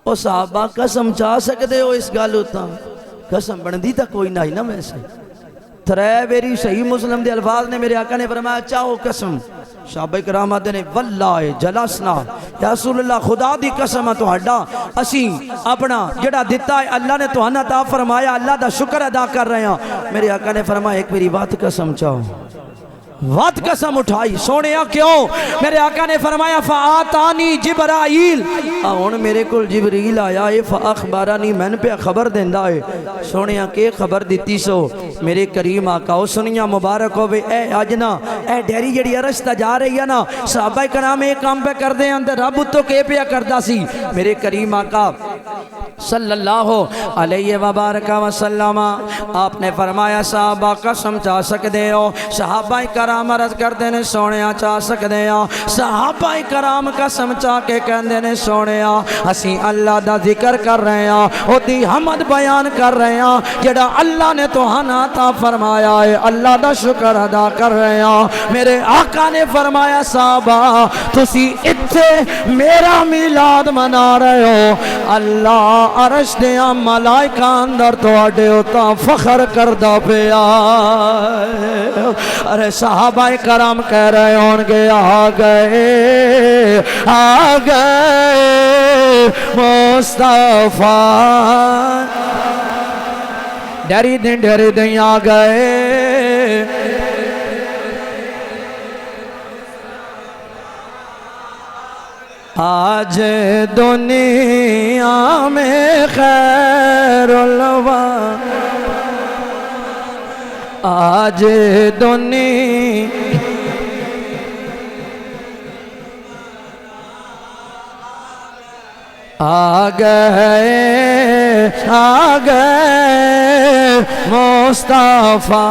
او صحابہ قسم چاہ سکتے ہو اس گال ہوتا قسم بندی تا کوئی نہیں نا ویسے ترے بیری صحیح مسلم دے الفاظ نے میرے آقا نے فرمایا چاہو قسم صحابہ کرام آتے نے واللہ جلسنا یا رسول اللہ خدا دی قسم تو ہڈا اسی اپنا جڑا دیتا ہے اللہ نے تو ہنہ تا فرمایا اللہ دا شکر ادا کر رہے ہیں میرے آقا نے فرمایا ایک میری بات قسم چاہو وعد قسم اٹھائی سونے کیوں؟ میرے آقا نے فرمایا فآتانی جبرائیل اور میرے کل جبریل آیا ہے فاخبرانی میں نے پہ خبر دیندہ ہے سونے کے خبر دیتی سو میرے کریم آقا او سنیا مبارک ہو بے اے آجنا اے ڈیری جڑی عرشتہ جا رہی ہے نا صحابہ کرام ایک کام پہ کر دیں اندر رب تو کے پہ کردہ سی میرے کریم آقا صلی اللہ علیہ وبارکہ وسلم آپ نے فرمایا صحابہ قسم چاہ سکتے ہو صحابہ کرام عرض کردے نے سونیا چاہ سکتے ہو صحابہ کرام قسم چاہ کے کہندے نے سونیا اسی اللہ دا ذکر کر رہے ہیں او دی حمد بیان کر رہے ہیں جڑا اللہ نے تو عطا فرمایا ہے اللہ دا شکر ادا کر رہے ہیں میرے آقا نے فرمایا صحابہ تسی اتھے میرا میلاد منا رہے ہو اللہ عرش دیا ملائکہ اندر تو اڈے ہوتا فخر کردہ پیا ارے صحابہ کرام کہہ رہے ہونگے آگئے مصطفیٰ ڈیری دن آگئے آج دنیا میں خیر الوا آج دنیا آگئے مصطفیٰ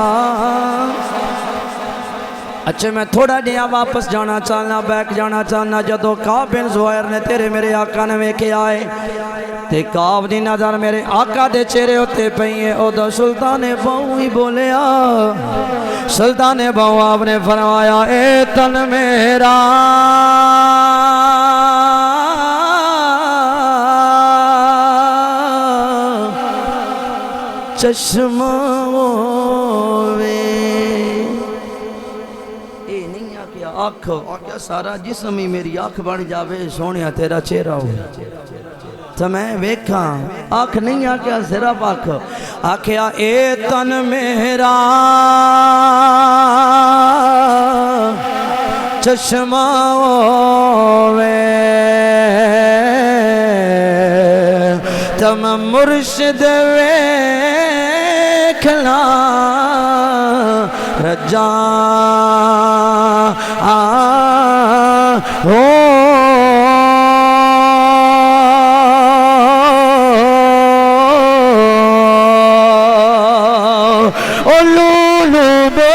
اچھا میں تھوڑا دیا واپس جانا چاہنا بیک جانا چاہنا جدو کعب بن زہیر نے تیرے میرے آقا نے ویکھے آئے تے کعب دی نظر میرے آقا دے چہرے ہوتے پہیے او دو سلطان بہو ہی بولے سلطان بہو آپ نے فرمایا اے تن میرا چشمہ آنکھ آکھیا سارا جسم ہی میری آنکھ بن جاوے سونیا تیرا چہرہ ہو تو میں ویکھا آنکھ نہیں آکھیا صرف آنکھ آکھیا اے تن میرا چشمہ ہووے تم مرشد ویکھنا رجا لولو بے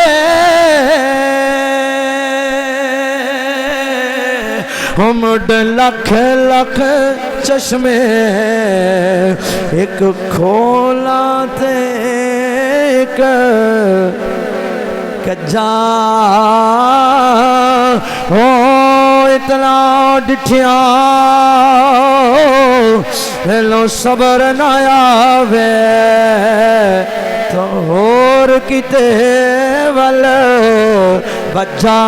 ہمڈ لکھ لکھ چشمے ایک کھولا تے ایک کجا اتنا ڈٹھیا لو صبر نہ آوے تو ہور کتے ول بجا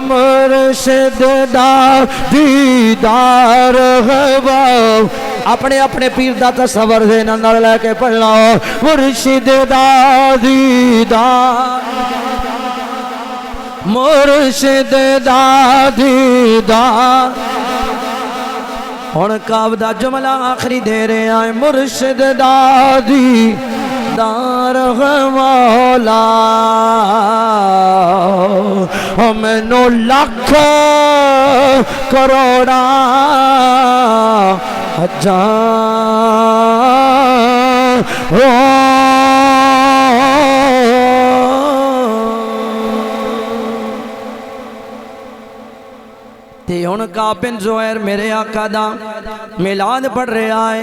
مرشد دا دیدار غبا اپنے اپنے پیر دا تصور دے نظر لے کے پڑھنا مرشد دا دیدار مرشد دا دیدار ہن کعب دا جملہ آخری دے رہے آئے مرشد دا دیدار مولا ہمیں لکھ کروڑا تے ہن کعب بن زہیر میرے آقا دا میلاد پڑھ رہے آئے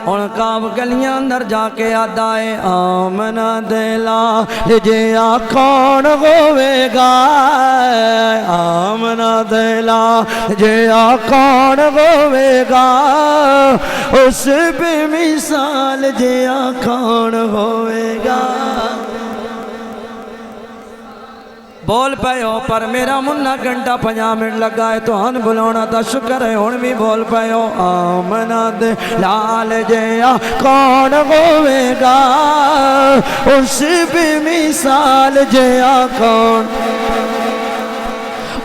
ہن کعب گلیاں اندر جا کے آدھا ہے آمنہ دلا جیا کون ہوئے گا آمنہ دلا جیا کون ہوئے گا اس بے مثال جیا کون ہوئے گا بول پے ہو پر میرا منا گھنٹہ 50 منٹ لگا ہے تو ہن بلاونا تا شکر ہے ہن بھی بول پے ہو آمنہ دے لال جیا کون ہوئے گا اس بے مثال جیا کون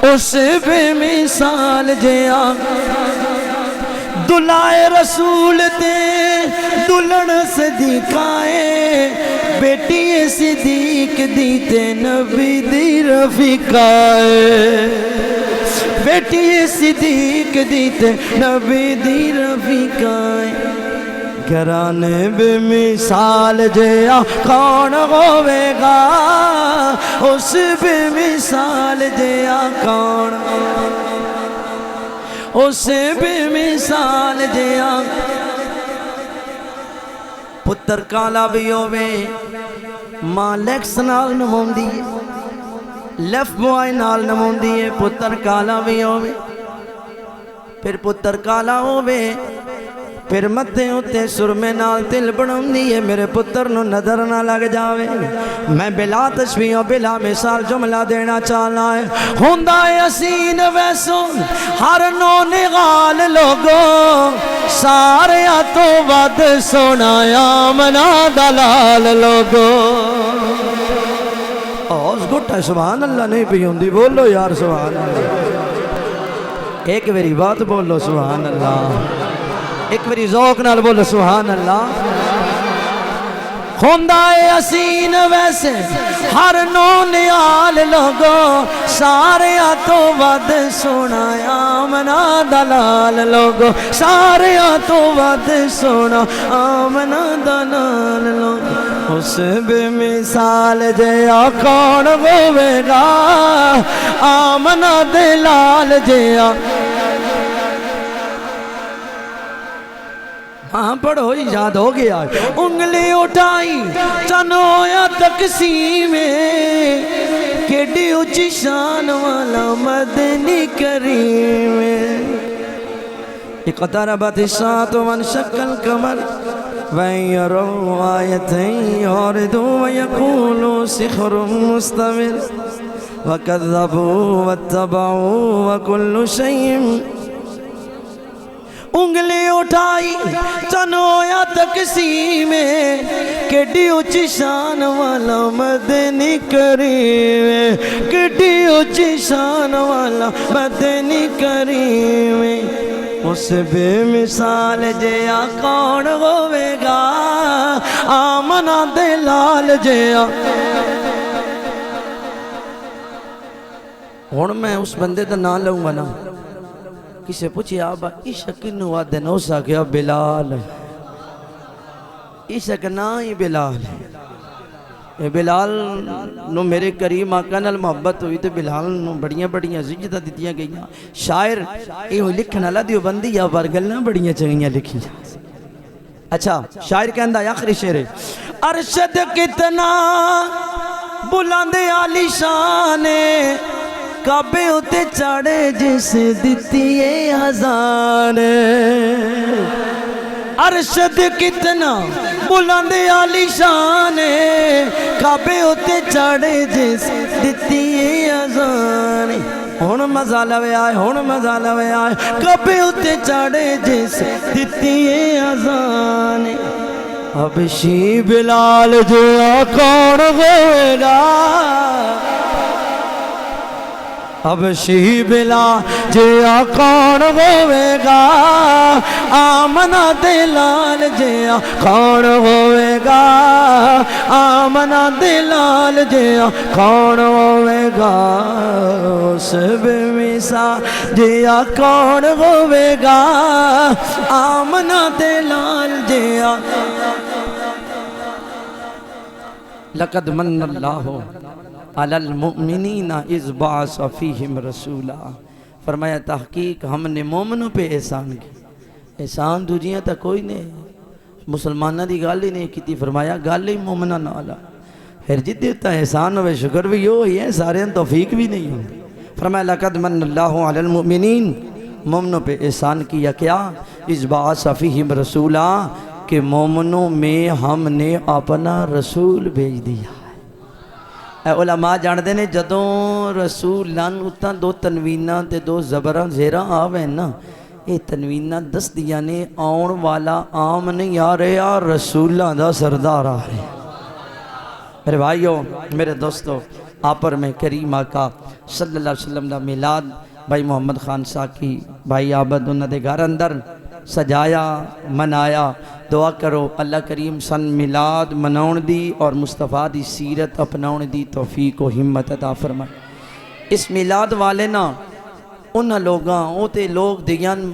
اس بے مثال جیا دلائے رسول تے دلن صدیقائے بیٹی صدیق دیتے نبی دی رفیقائے بیٹی صدیق دیتے نبی دی رفیقائے گھرانے بے مثال جیا کون ہوئے گا اس بے مثال جیا کون اس بے مثال جیا پتر کالا بھی ہوئے ماں لیکس نال نمون دیئے لیف بوائے نال نمون دیئے پتر کالا بھی ہوئے پھر پتر کالا ہوئے پھر متے ہوتے سرمے نال تل بڑھن دیئے میرے پتر نو نظر نہ لگ جاوے میں بلا تشبیہ و بلا مثال جملہ دینا چاہنا ہے ہوندہ یسین ویسوں ہر نو نغال لوگوں سارے تو ود سنایا منا دلال لوگوں آواز گھٹا ہے سبحان اللہ نہیں پی ہوندی بولو یار سبحان اللہ ایک میری بات بولو سبحان اللہ ایک میری ذوق نال بولو سبحان اللہ ہوندہ یسین ویسے ہر نو نیال لوگوں سارے تو ود سنایا آمنہ دلال لوگوں سارے تو ود سنا آمنہ دلال لوگوں اس بے مثال جیا کون ہوئے گا آمنہ دلال جیا ہاں پڑھو یاد ہو گیا انگلی اٹھائی چنویا تقسیم کیڑی اچھی شان والا مدنی کریم اقتربت الساعة وانشق القمر وَإِن يَرَوْا آيَةً يُعْرِضُوا وَيَقُولُوا سِحْرٌ مُسْتَمِرٌ وَكَذَّبُوا وَاتَّبَعُوا وَكُلُّ شَيْءٍ انگلی اٹھائی چنویا تقسیم کیڑی اچھی شان والا مدنی کریم کیڑی اچھی شان والا مدنی کریم اس بے مثال جیا کون ہوئے گا آمنہ دلال جیا ہون میں اس بندے دا نام لوں گا نا کسے پوچھے آبا عشق کنو آدھے نو سا کیا بلال عشق نا ہی بلال ہے بلال نو میرے کریم آقا نال محبت ہوئی تو بلال نو بڑیاں بڑیاں زجدہ دیتیاں گئیاں شاعر یہ لکھنا لدیو بندی یا برگلنا بڑیاں چگیاں لکھی اچھا شاعر کہندہ آخری شعر ارشد کتنا بلند عالی شان کعبے ہوتے چاڑے جسے دیتی ہے ہزار ارشد کتنا بلند عالی شان کعبے ہوتے چاڑے جسے دیتی ہے ہزار ہون مزہ لوے آئے ہون مزہ لوے آئے کعبے ہوتے چاڑے جسے دیتی ہے ہزار اب شی بلال جو کون ہوئے گا اب شی بلال جیا کون ہوئے گا آمنہ دلال جیا کون ہوئے گا آمنہ دلال جیا کون ہوئے گا اس بے مثال جیا کون ہوئے گا آمنہ دلال جیا لقد من اللہ علی المؤمنین اذ بعث فیہم رسولا فرمایا تحقیق ہم نے مومنوں پہ احسان کی احسان دوجیاں تا کوئی نہیں مسلمانہ دی گالی نہیں کی تھی فرمایا گالی مومنہ نالا پھر جدی تا احسان ہوئے شکر بھی ہوئی ہے سارے توفیق بھی نہیں ہوئی فرمایا لقد من اللہ علی المؤمنین مومنوں پہ احسان کیا کیا اذ بعث فیہم رسولا کہ مومنوں میں ہم نے اپنا رسول بھیج دیا علماء جانتے ہیں جدوں رسول لن اتنا دو تنویناں تے دو زبراں زیراں آویں نا یہ تنویناں دس دیاں نے آن والا عام نہیں آ رہا رسولاں دا سردار آ رہے میرے بھائیوں میرے دوستو آپ پر میں کریم آقا صلی اللہ علیہ وسلم دا میلاد بھائی محمد خان ساکی بھائی عابد انہاں دے گھر اندر سجایا منایا دعا کرو اللہ کریم سن میلاد مناؤن دی اور مصطفیٰ دی سیرت اپناؤن دی توفیق و ہمت عطا فرمائے اس میلاد والے نا انہاں لوگاں او تے لوگ دیان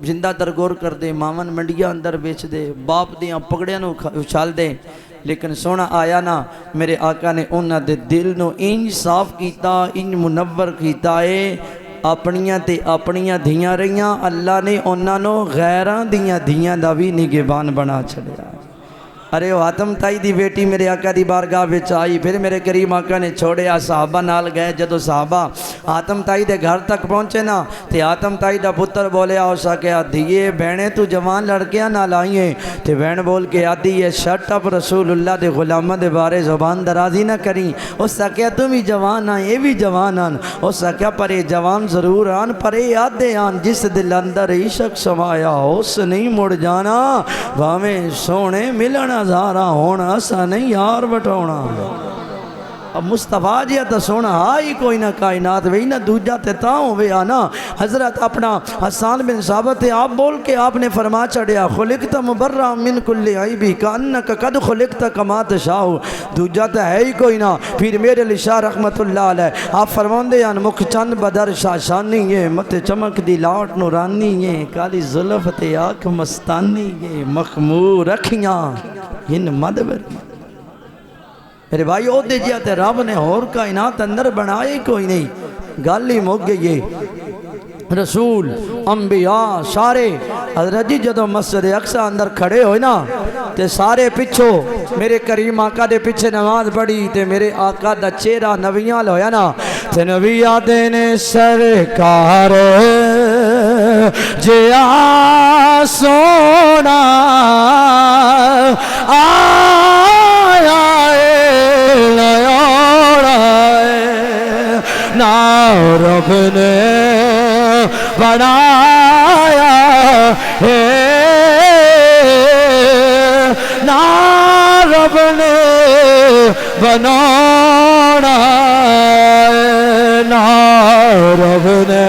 زندہ درگور کر دے ماون منڈیاں اندر بیچ دے باپ دیاں پگڑیاں نو اچھال دے لیکن سونا آیا نا میرے آقا نے انہاں دے دل نو انج صاف کیتا انج منور کیتا ہے اپنیاں دھیاں رہیاں اللہ نے انہاں نو غیران دھیاں دا بھی نگہبان بنا چھڑیا ارے وہ آتم تائی دی بیٹی میرے آقا دی بارگاہ وچ آئی پھر میرے کریم آقا نے چھوڑیا صحابہ نال گئے جدو صحابہ آتم تائی دے گھر تک پہنچے نا تے آتم تائی دا پتر بولے آؤ ساکیا دیئے بہنے تو جوان لڑکیاں نال آئیے تے بہن بول کے آدھی یہ شٹ اپ رسول اللہ دے غلامہ دے بارے زبان درازی نہ کریں اس ساکیا تم ہی جوان آئیں یہ بھی جوان آن اس ساکیا پر یہ جوان ضرور آن پر یہ آدھے آن جس دل اندر عشق سمایا اس نہیں مڑ جانا بھامیں سونے ملنا زارا ہونا سا نہیں یار بٹھونا اب مصطفیٰ جی تا سونا آئی کوئی نہ کائنات وہی نہ دوجہ تے تاؤں وے آنا حضرت اپنا حسان بن ثابت آپ بول کے آپ نے فرما چڑھیا خلقت مبرہ من کل عیبی کانک قد خلقت کما تشاؤ دوجہ تے ہے ہی کوئی نہ پھر میرے لشاہ رحمت اللہ علیہ آپ فرمان دے ان مکھ چند بدر شاشانی ہے مت چمک دی لاٹ نورانی ہے کالی ظلف تے آنکھ مستانی ہے مخمور رکھیاں ان مدبر میرے بھائی او دے جیا تے رب نے اور کائنات اندر بنائے کوئی نہیں گالی موگ گئی رسول انبیاء سارے حضرت جی جدو مسجد اقصی اندر کھڑے ہوئے نا تے سارے پچھو میرے کریم آقا دے پچھے نماز پڑھی تے میرے آقا دا چہرہ نبیاں لویا نا تے نبیاں دینے سرکار جیا سونا آیا نا رب نے بنایا ہے نا رب نے بنانا ہے نا رب نے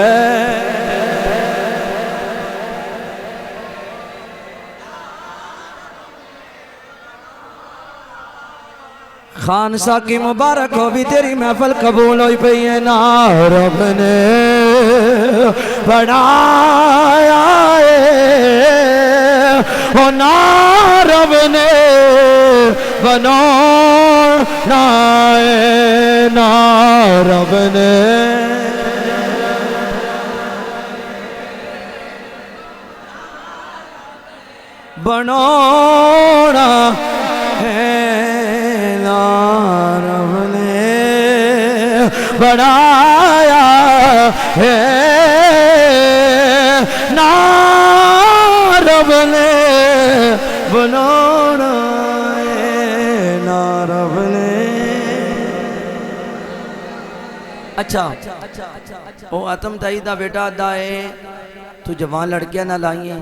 خان ساکی مبارک ہو بھی تیری محفل قبول ہوئی پئی ہے نا رب نے بنایا ہے وہ نا رب نے بنانا ہے نا رب نے بنانا ہے رب نے بنایا ہے نا رب نے بنانا ہے نا رب نے اچھا وہ آتم تائی دا بیٹا دا ہے تو جوان لڑکیاں نہ لائیں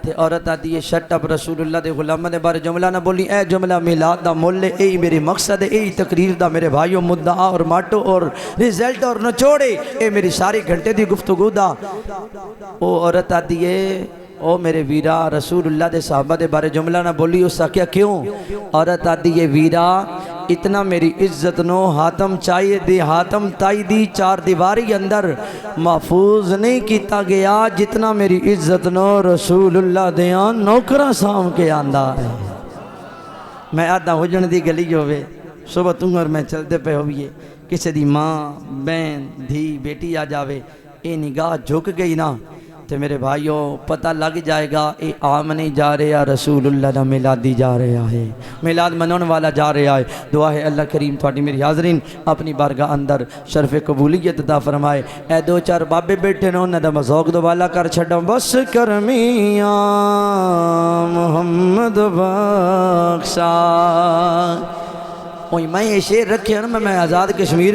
تے عورت آتی ہے شٹ اپ رسول اللہ دے غلامہ دے بارے جملہ نہ بولی اے جملہ میلاد دا مولے اے میرے مقصد ہے اے تقریر دا میرے بھائیوں مدعا اور ماٹو اور ریزلٹ اور نچوڑے اے میری ساری گھنٹے دی گفتگو دا او عورت آتی ہے او میرے ویرا رسول اللہ دے صحابہ دے بارے جملہ نہ بولی اس کا کیا کیوں عورت آتی ہے ویرا اتنا میری عزت نو حاتم چاہیے دے حاتم تائی دی چار دیواری اندر محفوظ نہیں کیتا گیا جتنا میری عزت نو رسول اللہ دیان نوکرہ سام کے آندہ ہے میں آدھا ہوجن دی گلی ہوئے صبح تم اور میں چلتے پہ ہوئیے کسی دی ماں بین دھی بیٹی آ جاوے اے نگاہ جھک گئی نا تو میرے بھائیوں پتہ لگ جائے گا اے عام نہیں جا رہا رسول اللہ دا میلادی جا رہا ہے میلاد منون والا جا رہا ہے دعا ہے اللہ کریم تھوڑی میری حاضرین اپنی بارگاہ اندر شرف قبولیت عطا فرمائے اے دو چار بابے بیٹھے نے انہاں دا مذوق دوالا کر چھڑا بس کرمیاں محمد بخشا میں یہ شعر رکھے نا میں آزاد کشمیر